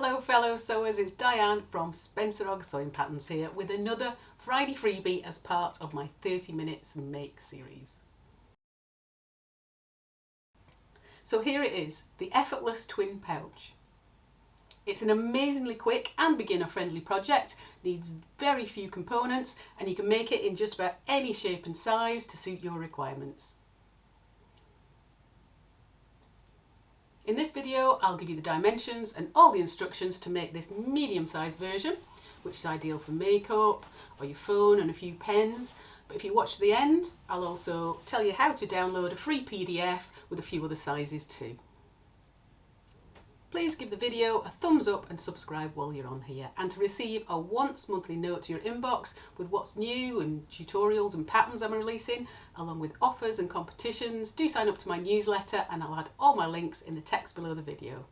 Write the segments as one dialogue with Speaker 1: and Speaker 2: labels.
Speaker 1: Hello fellow sewers, it's Diane from Spencer Ogg Sewing Patterns here with another Friday freebie as part of my 30 minutes make series. So here it is, the Effortless Twin Pouch. It's an amazingly quick and beginner friendly project, needs very few components and you can make it in just about any shape and size to suit your requirements. In this video, I'll give you the dimensions and all the instructions to make this medium-sized version, which is ideal for makeup or your phone and a few pens. But if you watch to the end, I'll also tell you how to download a free PDF with a few other sizes too. Please give the video a thumbs up and subscribe while you're on here. And to receive a once monthly note to your inbox with what's new and tutorials and patterns I'm releasing, along with offers and competitions, do sign up to my newsletter and I'll add all my links in the text below the video.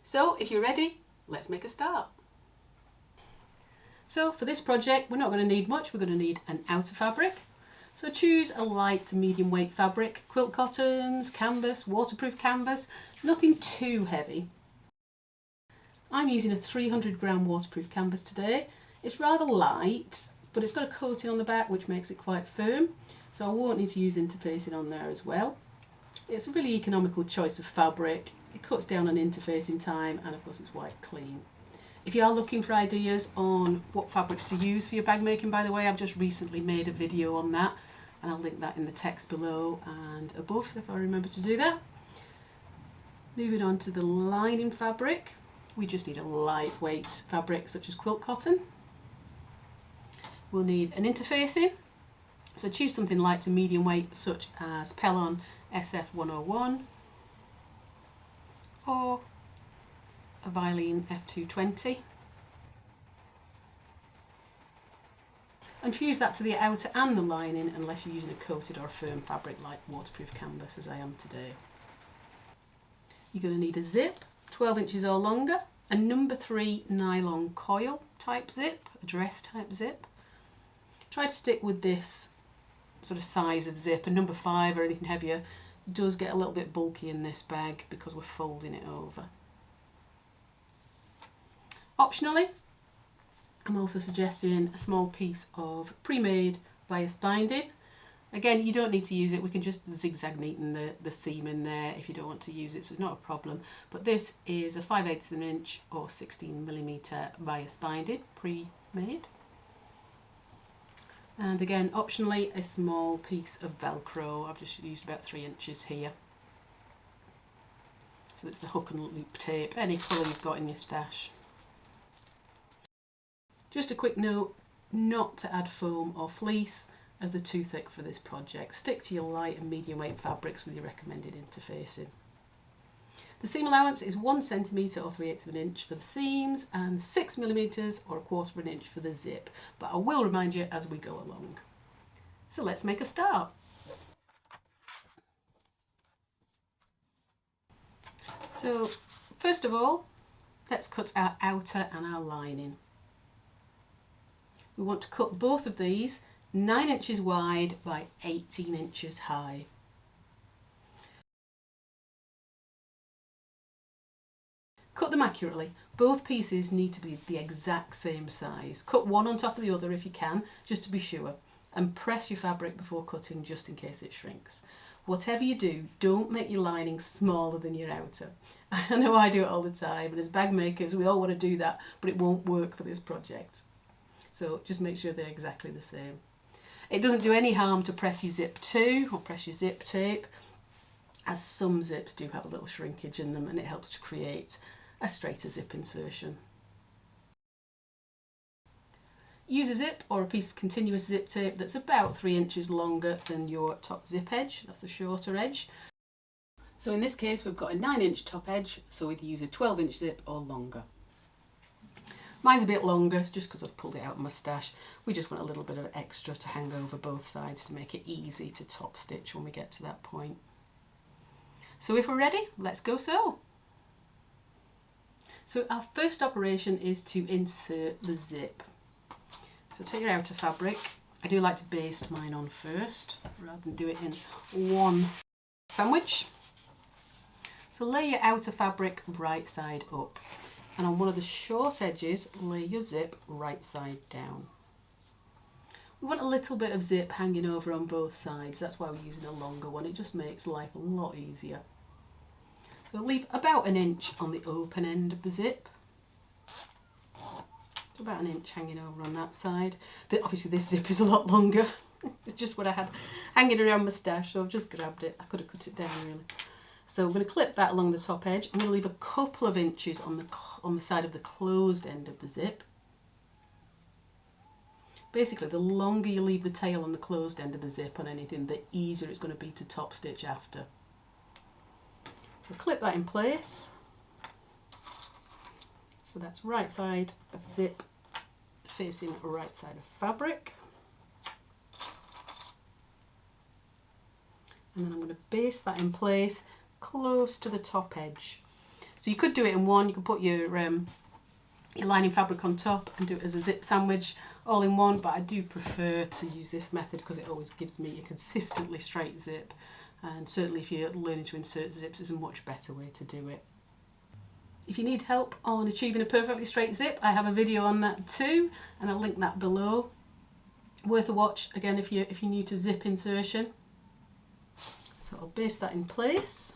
Speaker 1: So if you're ready, let's make a start. So for this project, we're not going to need much. We're going to need an outer fabric. So choose a light to medium weight fabric, quilt cottons, canvas, waterproof canvas, nothing too heavy. I'm using a 300 gram waterproof canvas today. It's rather light, but it's got a coating on the back which makes it quite firm, so I won't need to use interfacing on there as well. It's a really economical choice of fabric. It cuts down on interfacing time and of course it's white clean. If you are looking for ideas on what fabrics to use for your bag making, by the way, I've just recently made a video on that and I'll link that in the text below and above if I remember to do that. Moving on to the lining fabric. We just need a lightweight fabric such as quilt cotton. We'll need an interfacing, so choose something light to medium weight such as Pellon SF101 or a Vilene F220. And fuse that to the outer and the lining unless you're using a coated or a firm fabric like waterproof canvas as I am today. You're going to need a zip, 12 inches or longer, a number 3 nylon coil type zip, a dress type zip. Try to stick with this sort of size of zip. A number 5 or anything heavier does get a little bit bulky in this bag because we're folding it over. Optionally, I'm also suggesting a small piece of pre-made bias binding. Again, you don't need to use it, we can just zigzag neaten the seam in there if you don't want to use it, so it's not a problem. But this is a 5/8 inch or 16mm bias binding, pre-made. And again, optionally, a small piece of Velcro. I've just used about 3 inches here. So it's the hook and loop tape, any colour you've got in your stash. Just a quick note, not to add foam or fleece, as they're too thick for this project. Stick to your light and medium weight fabrics with your recommended interfacing. The seam allowance is 1 centimetre or 3/8 inch for the seams and 6mm or 1/4 inch for the zip, but I will remind you as we go along. So let's make a start. So first of all, let's cut our outer and our lining. We want to cut both of these 9 inches wide by 18 inches high. Cut them accurately. Both pieces need to be the exact same size. Cut one on top of the other if you can, just to be sure, and press your fabric before cutting just in case it shrinks. Whatever you do, don't make your lining smaller than your outer. I know I do it all the time, and as bag makers we all want to do that, but it won't work for this project. So just make sure they're exactly the same. It doesn't do any harm to press your zip too, or press your zip tape, as some zips do have a little shrinkage in them and it helps to create a straighter zip insertion. Use a zip or a piece of continuous zip tape that's about 3 inches longer than your top zip edge, that's the shorter edge. So in this case we've got a 9-inch top edge, so we'd use a 12-inch zip or longer. Mine's a bit longer, it's just because I've pulled it out of my stash. We just want a little bit of extra to hang over both sides to make it easy to top stitch when we get to that point. So if we're ready, let's go sew. So our first operation is to insert the zip. So take your outer fabric. I do like to baste mine on first, rather than do it in one sandwich. So lay your outer fabric right side up. and on one of the short edges, lay your zip right side down. We want a little bit of zip hanging over on both sides, that's why we're using a longer one, it just makes life a lot easier. So leave about an inch on the open end of the zip. About an inch hanging over on that side. Obviously this zip is a lot longer. It's just what I had hanging around my stash, so I've just grabbed it. I could have cut it down really. So we're going to clip that along the top edge. I'm going to leave a couple of inches on the side of the closed end of the zip. Basically, the longer you leave the tail on the closed end of the zip on anything, the easier it's going to be to top stitch after. So clip that in place. So that's right side of zip facing right side of fabric. And then I'm going to baste that in place close to the top edge. So you could do it in one, you could put your lining fabric on top and do it as a zip sandwich all in one, but I do prefer to use this method because it always gives me a consistently straight zip, and certainly if you're learning to insert zips, it's a much better way to do it. If you need help on achieving a perfectly straight zip, I have a video on that too, and I'll link that below. Worth a watch again if you're new to zip insertion. So I'll baste that in place.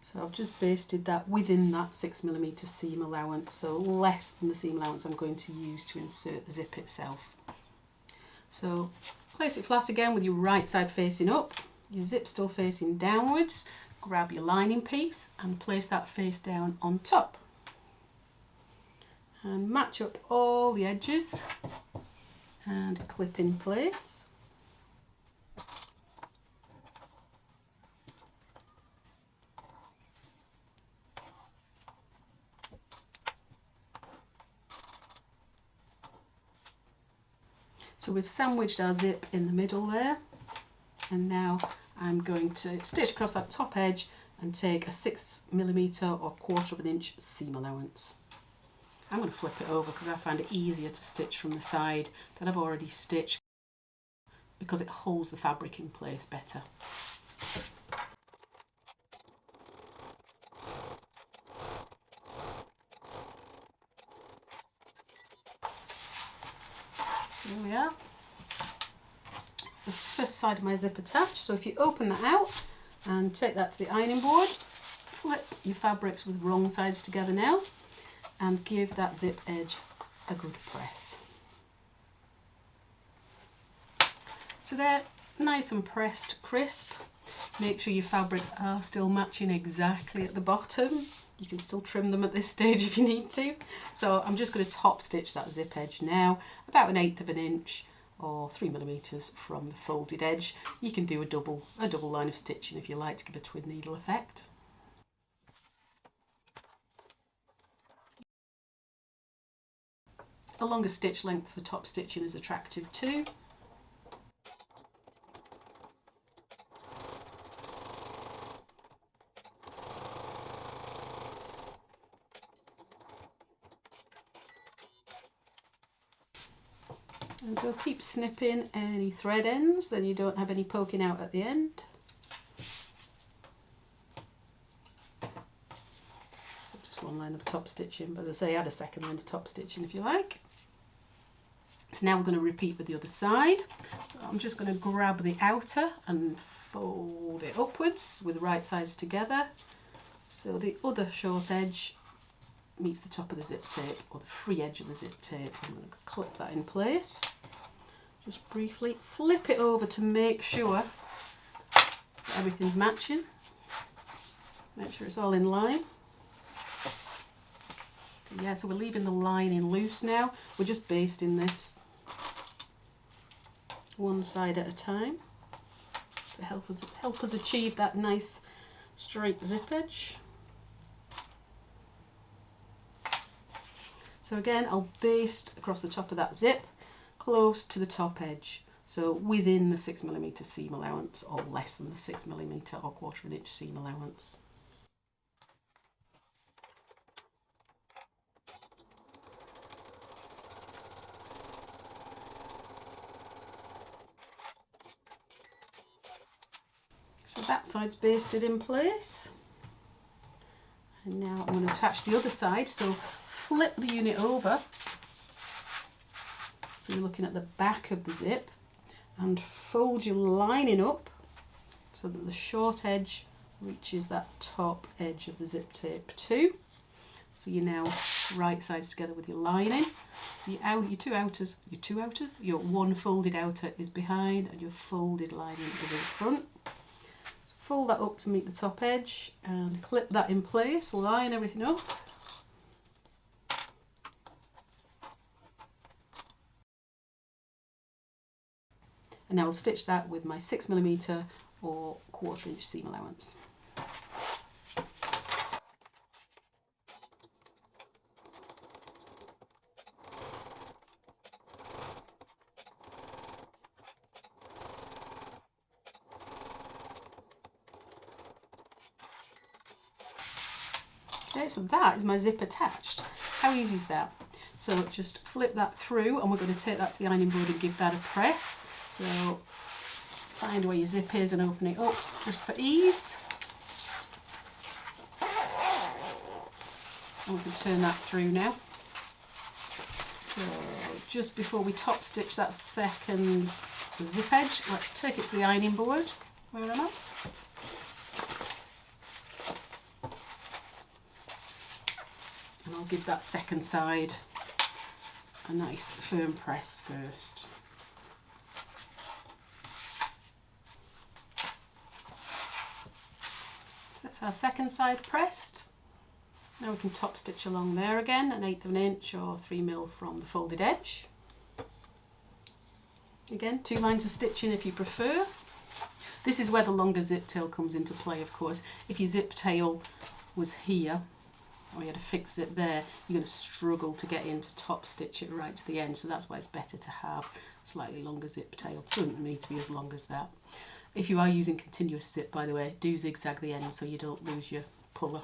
Speaker 1: So I've just basted that within that 6mm seam allowance, so less than the seam allowance I'm going to use to insert the zip itself. So place it flat again with your right side facing up, your zip still facing downwards. Grab your lining piece and place that face down on top. And match up all the edges and clip in place. So we've sandwiched our zip in the middle there, and now I'm going to stitch across that top edge and take a 6mm or 1/4 of an inch seam allowance. I'm going to flip it over because I find it easier to stitch from the side that I've already stitched because it holds the fabric in place better. So there we are. It's the first side of my zip attached, so if you open that out and take that to the ironing board, flip your fabrics with wrong sides together now and give that zip edge a good press. So they're nice and pressed crisp. Make sure your fabrics are still matching exactly at the bottom. You can still trim them at this stage if you need to. So I'm just going to top stitch that zip edge now, about 1/8 of an inch or 3mm from the folded edge. You can do a double line of stitching if you like to give a twin needle effect. A longer stitch length for top stitching is attractive too. And so keep snipping any thread ends, then you don't have any poking out at the end. So just one line of top stitching, but as I say, add a second line of top stitching if you like. So now we're going to repeat with the other side. So I'm just going to grab the outer and fold it upwards with the right sides together. So the other short edge meets the top of the zip tape, or the free edge of the zip tape. I'm going to clip that in place. Just briefly flip it over to make sure that everything's matching. Make sure it's all in line. Yeah, so we're leaving the lining loose now. We're just basting this one side at a time to help us achieve that nice straight zip edge. So again, I'll baste across the top of that zip, close to the top edge, so within the 6mm seam allowance or less than the 6mm or 1/4 of an inch seam allowance. So that side's basted in place. And now I'm going to attach the other side, so flip the unit over. So you're looking at the back of the zip, and fold your lining up so that the short edge reaches that top edge of the zip tape too. So you're now right sides together with your lining. So your one folded outer is behind and your folded lining is in front. So fold that up to meet the top edge and clip that in place, line everything up. And now I'll stitch that with my 6mm or 1/4 inch seam allowance. Okay, so that is my zip attached. How easy is that? So just flip that through, and we're going to take that to the ironing board and give that a press. So find where your zip is and open it up just for ease. And we can turn that through now. So just before we top stitch that second zip edge, let's take it to the ironing board where I'm at. And I'll give that second side a nice firm press first. So that's our second side pressed. Now we can top stitch along there again, 1/8 of an inch or 3mm from the folded edge. Again, 2 lines of stitching if you prefer. This is where the longer zip tail comes into play, of course. If your zip tail was here, or you had a fixed zip there, you're going to struggle to get in to top stitch it right to the end, so that's why it's better to have a slightly longer zip tail. It doesn't need to be as long as that. If you are using continuous zip, by the way, do zigzag the end so you don't lose your puller.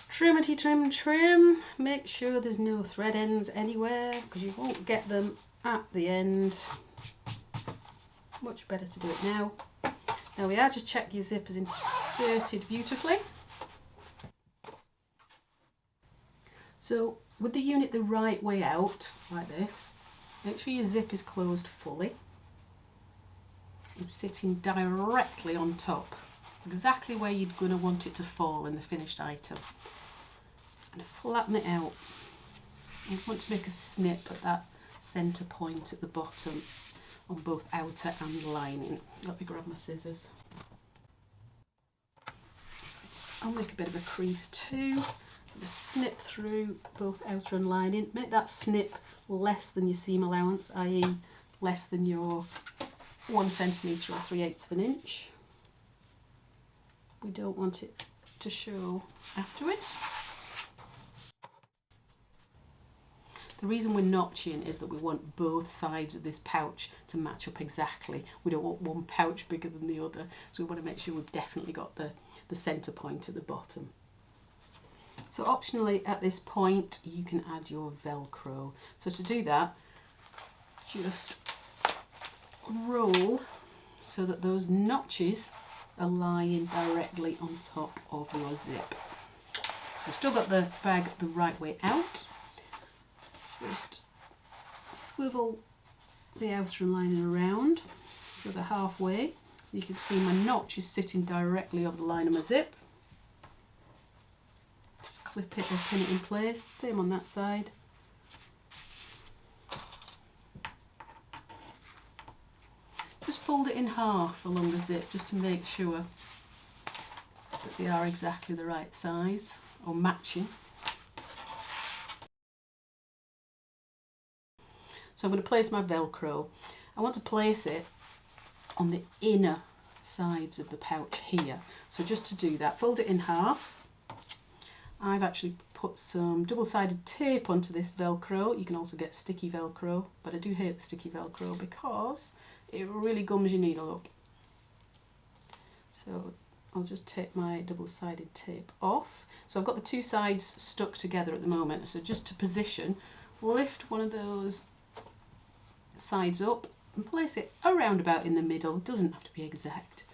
Speaker 1: Trimity trim trim, make sure there's no thread ends anywhere because you won't get them at the end. Much better to do it now. There we are, just check your zip is inserted beautifully. So with the unit the right way out, like this, make sure your zip is closed fully and sitting directly on top, exactly where you're going to want it to fall in the finished item. And flatten it out. You want to make a snip at that centre point at the bottom on both outer and lining. Let me grab my scissors. I'll make a bit of a crease too. Just snip through both outer and lining. Make that snip less than your seam allowance, i.e. less than your 1 centimetre or 3/8 of an inch. We don't want it to show afterwards. The reason we're notching is that we want both sides of this pouch to match up exactly. We don't want one pouch bigger than the other, so we want to make sure we've definitely got the centre point at the bottom. So optionally at this point you can add your Velcro. So to do that, just roll so that those notches are lying directly on top of your zip. So we've still got the bag the right way out. Just swivel the outer and lining around so they're halfway. So you can see my notch is sitting directly over the line of my zip. Just clip it or pin it in place, same on that side. Just fold it in half along the zip just to make sure that they are exactly the right size or matching. So I'm going to place my Velcro. I want to place it on the inner sides of the pouch here. So just to do that, fold it in half. I've actually put some double-sided tape onto this Velcro. You can also get sticky Velcro, but I do hate the sticky Velcro because it really gums your needle up. So I'll just take my double-sided tape off. So I've got the two sides stuck together at the moment. So just to position, lift one of those sides up and place it around about in the middle. It doesn't have to be exact.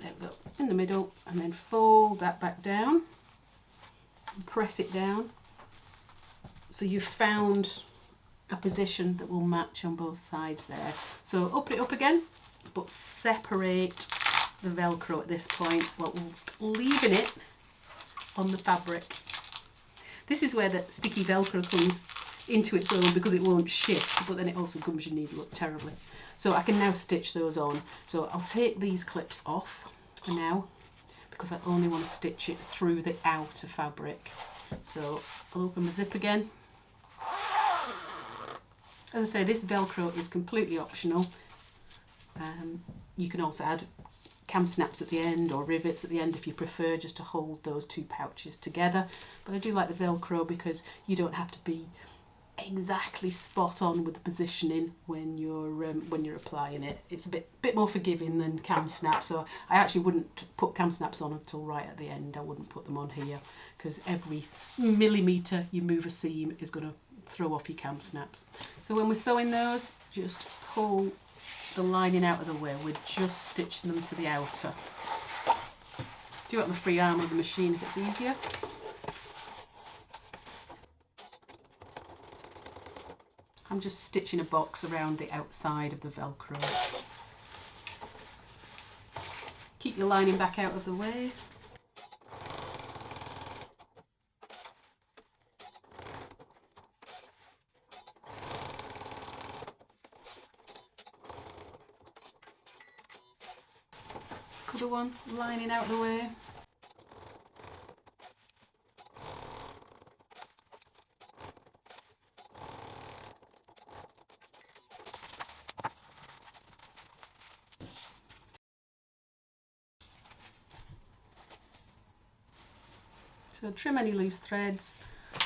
Speaker 1: There we go, in the middle, and then fold that back down and press it down. So you've found a position that will match on both sides there. So open it up again, but separate the Velcro at this point whilst leaving it on the fabric. This is where the sticky Velcro comes into its own because it won't shift, but then it also gums your needle up terribly. So I can now stitch those on. So I'll take these clips off for now because I only want to stitch it through the outer fabric. So I'll open my zip again. As I say, this Velcro is completely optional. You can also add cam snaps at the end or rivets at the end if you prefer, just to hold those two pouches together. But I do like the Velcro because you don't have to be exactly spot on with the positioning when you're applying it. It's a bit more forgiving than cam snaps. So I actually wouldn't put cam snaps on until right at the end. I wouldn't put them on here because every millimetre you move a seam is going to throw off your cam snaps. So when we're sewing those, just pull the lining out of the way. We're just stitching them to the outer. Do it on the free arm of the machine if it's easier. I'm just stitching a box around the outside of the Velcro. Keep your lining back out of the way. Other one, lining out of the way. So trim any loose threads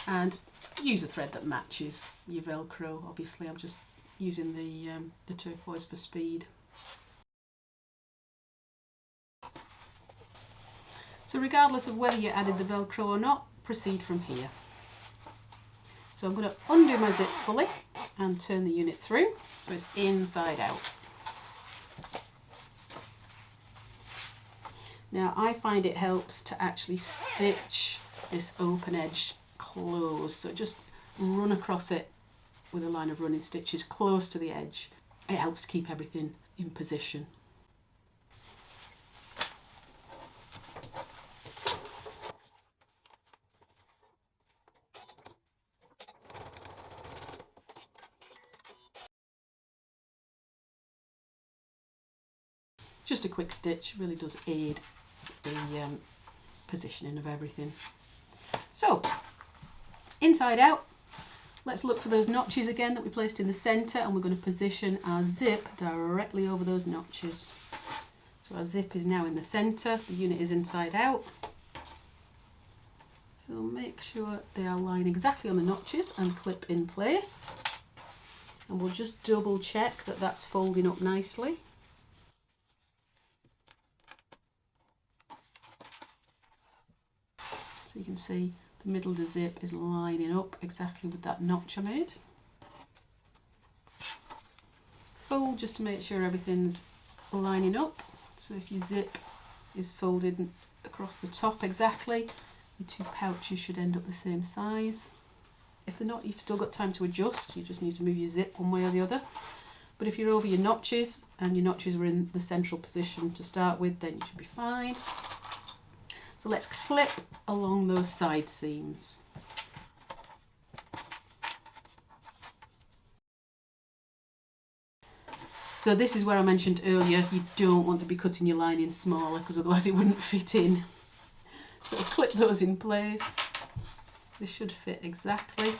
Speaker 1: and use a thread that matches your Velcro. Obviously I'm just using the turquoise for speed. So regardless of whether you added the Velcro or not, proceed from here. So I'm going to undo my zip fully and turn the unit through so it's inside out. Now I find it helps to actually stitch this open edge close, so just run across it with a line of running stitches close to the edge. It helps to keep everything in position. Just a quick stitch really does aid the positioning of everything. So, inside out, let's look for those notches again that we placed in the centre, and we're going to position our zip directly over those notches. So our zip is now in the centre, the unit is inside out. So make sure they are lying exactly on the notches and clip in place. And we'll just double check that that's folding up nicely. So you can see the middle of the zip is lining up exactly with that notch I made. Fold just to make sure everything's lining up. So if your zip is folded across the top exactly, your two pouches should end up the same size. If they're not, you've still got time to adjust. You just need to move your zip one way or the other. But if you're over your notches and your notches were in the central position to start with, then you should be fine. So let's clip along those side seams. So this is where I mentioned earlier, you don't want to be cutting your lining smaller because otherwise it wouldn't fit in. So clip those in place. This should fit exactly.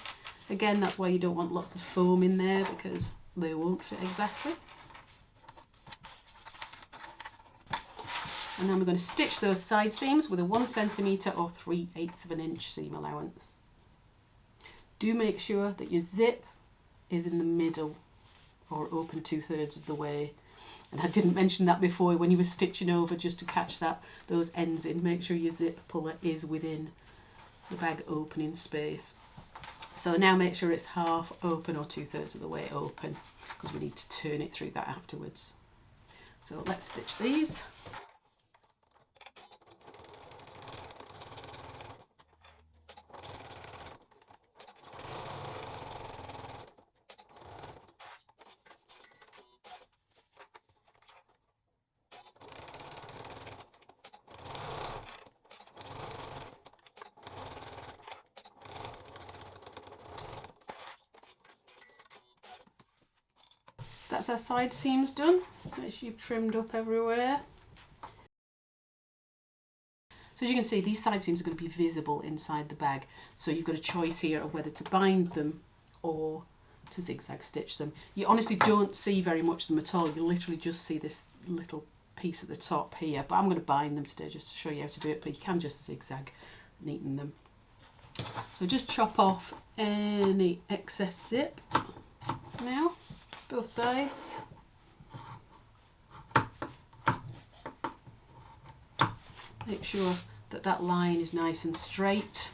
Speaker 1: Again, that's why you don't want lots of foam in there because they won't fit exactly. And then we're going to stitch those side seams with a 1 centimetre or 3/8 of an inch seam allowance. Do make sure that your zip is in the middle or open 2/3 of the way. And I didn't mention that before, when you were stitching over, just to catch those ends in, make sure your zip puller is within the bag opening space. So now make sure it's half open or 2/3 of the way open, because we need to turn it through that afterwards. So let's stitch these. That's our side seams done. Make sure you've trimmed up everywhere. So as you can see, these side seams are going to be visible inside the bag. So you've got a choice here of whether to bind them or to zigzag stitch them. You honestly don't see very much of them at all. You literally just see this little piece at the top here. But I'm going to bind them today just to show you how to do it. But you can just zigzag neaten them. So just chop off any excess zip now. Both sides. Make sure that that line is nice and straight.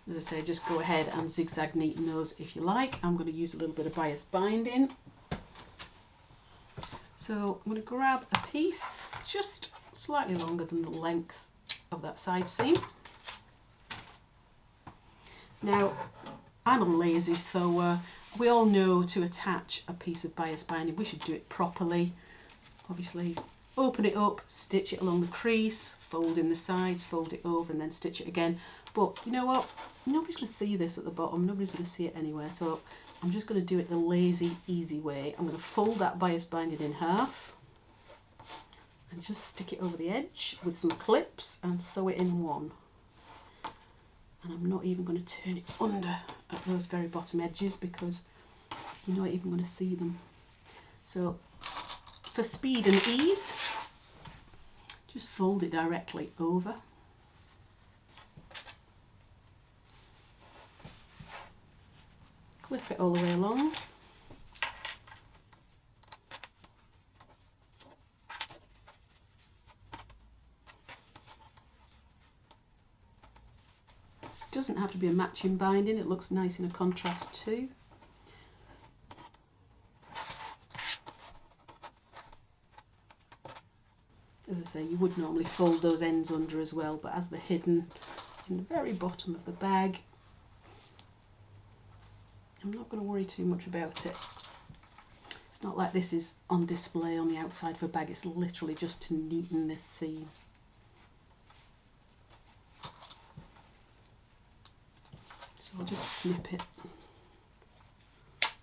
Speaker 1: As I say, just go ahead and zigzag neaten those if you like. I'm going to use a little bit of bias binding. So I'm going to grab a piece just slightly longer than the length of that side seam. Now, I'm lazy, so we all know to attach a piece of bias binding, we should do it properly. Obviously, open it up, stitch it along the crease, fold in the sides, fold it over and then stitch it again. But you know what? Nobody's going to see this at the bottom, nobody's going to see it anywhere, so I'm just going to do it the lazy, easy way. I'm going to fold that bias binding in half and just stick it over the edge with some clips and sew it in one. And I'm not even going to turn it under at those very bottom edges because you're not even going to see them. So for speed and ease, just fold it directly over. Clip it all the way along. Doesn't have to be a matching binding, it looks nice in a contrast too. As I say, you would normally fold those ends under as well, but as they're hidden in the very bottom of the bag, I'm not going to worry too much about it. It's not like this is on display on the outside of a bag, it's literally just to neaten this seam. So I'll just snip it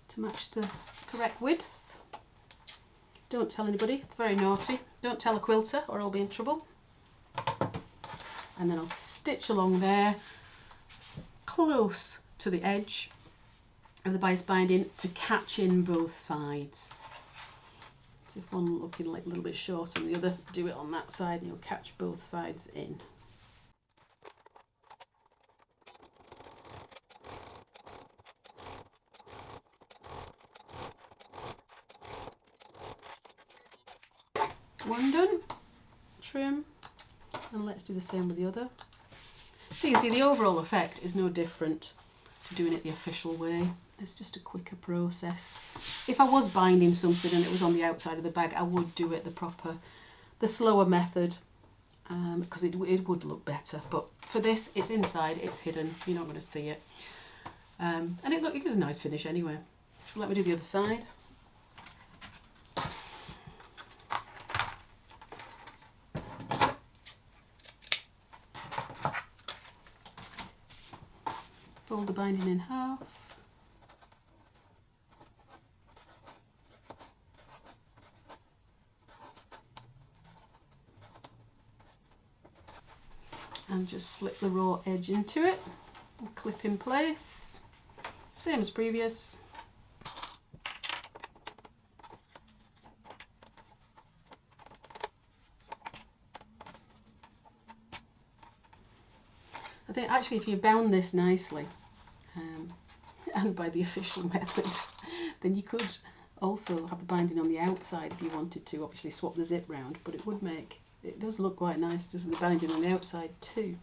Speaker 1: to match the correct width. Don't tell anybody, it's very naughty. Don't tell a quilter or I'll be in trouble. And then I'll stitch along there, close to the edge of the bias binding to catch in both sides. So if one looking like a little bit short on the other, do it on that side and you'll catch both sides in. One done, trim, and let's do the same with the other. So you can see the overall effect is no different to doing it the official way. It's just a quicker process. If I was binding something and it was on the outside of the bag, I would do it the slower method, because it would look better. But for this, it's inside, it's hidden, you're not going to see it. And it gives a nice finish anyway. So let me do the other side. Fold the binding in half. And just slip the raw edge into it and clip in place. Same as previous. I think actually if you bound this nicely, and by the official method, Then you could also have the binding on the outside if you wanted to, obviously swap the zip round, but it would make, it does look quite nice just with the binding on the outside too.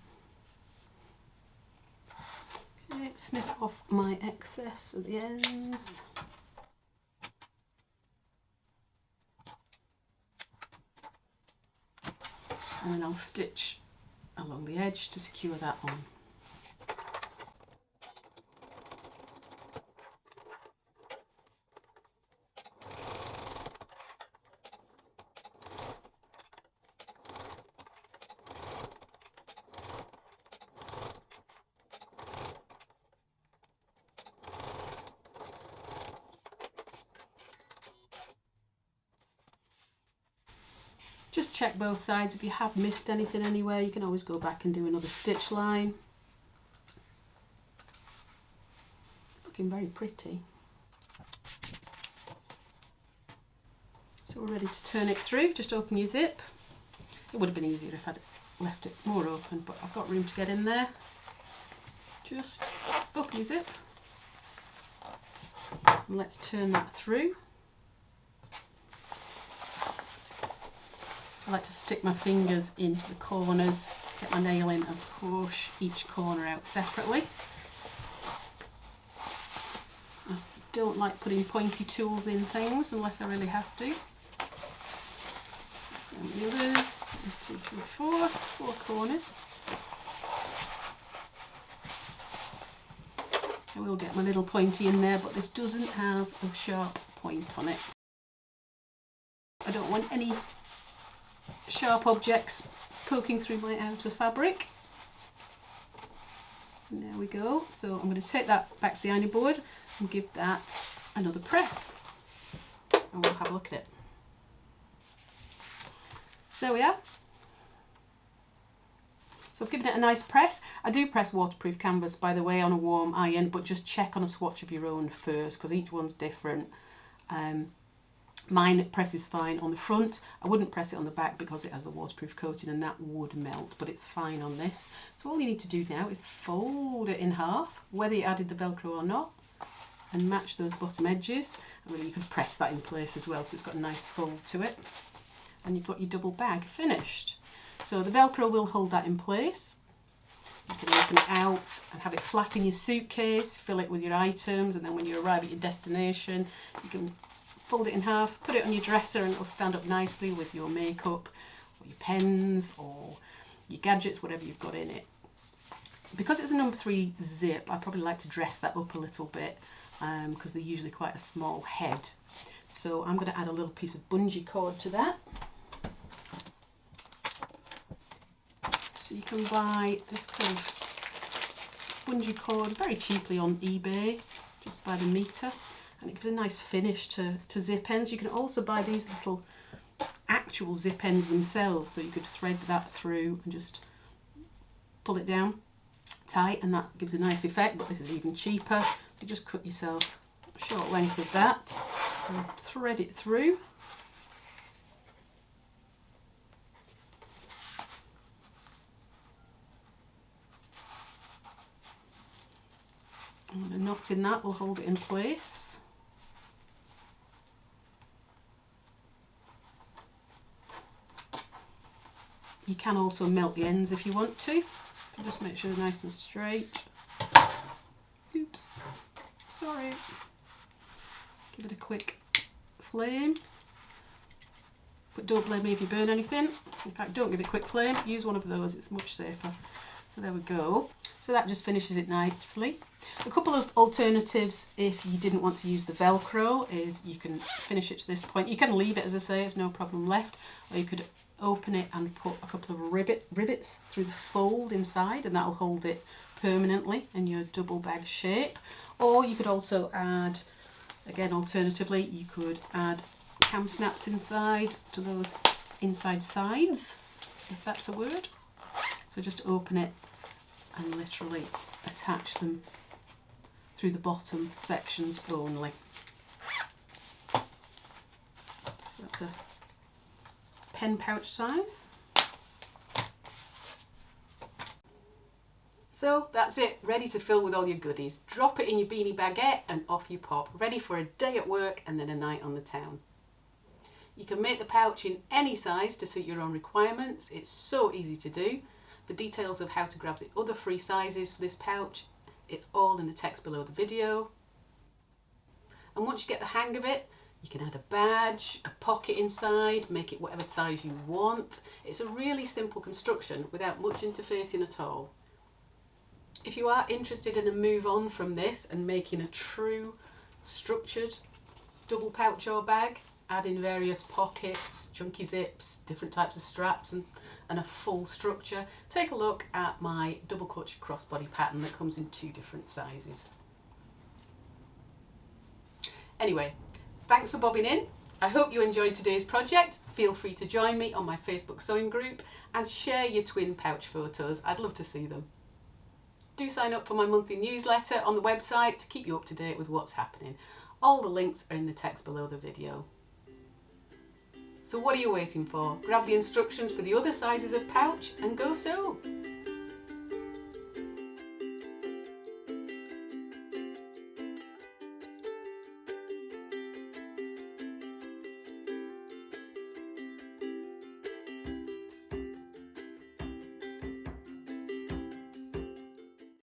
Speaker 1: Okay, snip off my excess at the ends. And then I'll stitch along the edge to secure that on. Just check both sides. If you have missed anything anywhere, you can always go back and do another stitch line. Looking very pretty. So we're ready to turn it through. Just open your zip. It would have been easier if I'd left it more open, but I've got room to get in there. Just open your zip. And let's turn that through. I like to stick my fingers into the corners, get my nail in and push each corner out separately. I don't like putting pointy tools in things unless I really have to. So the others, 1, 2, 3, 4 corners. I will get my little pointy in there, but this doesn't have a sharp point on it. I don't want any sharp objects poking through my outer fabric. And there we go. So I'm going to take that back to the ironing board and give that another press, and we'll have a look at it. So there we are. So I've given it a nice press. I do press waterproof canvas, by the way, on a warm iron, but just check on a swatch of your own first, because each one's different. Mine presses fine on the front. I wouldn't press it on the back because it has the waterproof coating and that would melt, but it's fine on this. So all you need to do now is fold it in half, whether you added the Velcro or not, and match those bottom edges. I mean, you can press that in place as well, so it's got a nice fold to it. And you've got your double bag finished. So the Velcro will hold that in place. You can open it out and have it flat in your suitcase, fill it with your items, and then when you arrive at your destination, you can fold it in half, put it on your dresser, and it'll stand up nicely with your makeup or your pens or your gadgets, whatever you've got in it. Because it's a number 3 zip, I probably like to dress that up a little bit because they're usually quite a small head. So I'm going to add a little piece of bungee cord to that. So you can buy this kind of bungee cord very cheaply on eBay, just by the metre. And it gives a nice finish to zip ends. You can also buy these little actual zip ends themselves, so you could thread that through and just pull it down tight, and that gives a nice effect, but this is even cheaper. You just cut yourself a short length of that and thread it through. And a knot in that will hold it in place. You can also melt the ends if you want to just make sure they're nice and straight. Oops, sorry. Give it a quick flame, but don't blame me if you burn anything. In fact, don't give it a quick flame, use one of those, it's much safer. So there we go. So that just finishes it nicely. A couple of alternatives if you didn't want to use the Velcro is you can finish it to this point. You can leave it, as I say, it's no problem left, or you could open it and put a couple of rivets through the fold inside, and that'll hold it permanently in your double bag shape. Or you could also add, again alternatively, you could add cam snaps inside to those inside sides, if that's a word. So just open it and literally attach them through the bottom sections only. So that's a pen pouch size. So that's it, ready to fill with all your goodies. Drop it in your beanie baguette and off you pop, ready for a day at work and then a night on the town. You can make the pouch in any size to suit your own requirements. It's so easy to do. For details of how to grab the other free sizes for this pouch, it's all in the text below the video. And once you get the hang of it, you can add a badge, a pocket inside, make it whatever size you want. It's a really simple construction without much interfacing at all. If you are interested in a move on from this and making a true structured double pouch or bag, adding various pockets, chunky zips, different types of straps and a full structure, take a look at my double clutch crossbody pattern that comes in 2 different sizes. Anyway, thanks for bobbing in. I hope you enjoyed today's project. Feel free to join me on my Facebook sewing group and share your twin pouch photos. I'd love to see them. Do sign up for my monthly newsletter on the website to keep you up to date with what's happening. All the links are in the text below the video. So what are you waiting for? Grab the instructions for the other sizes of pouch and go sew!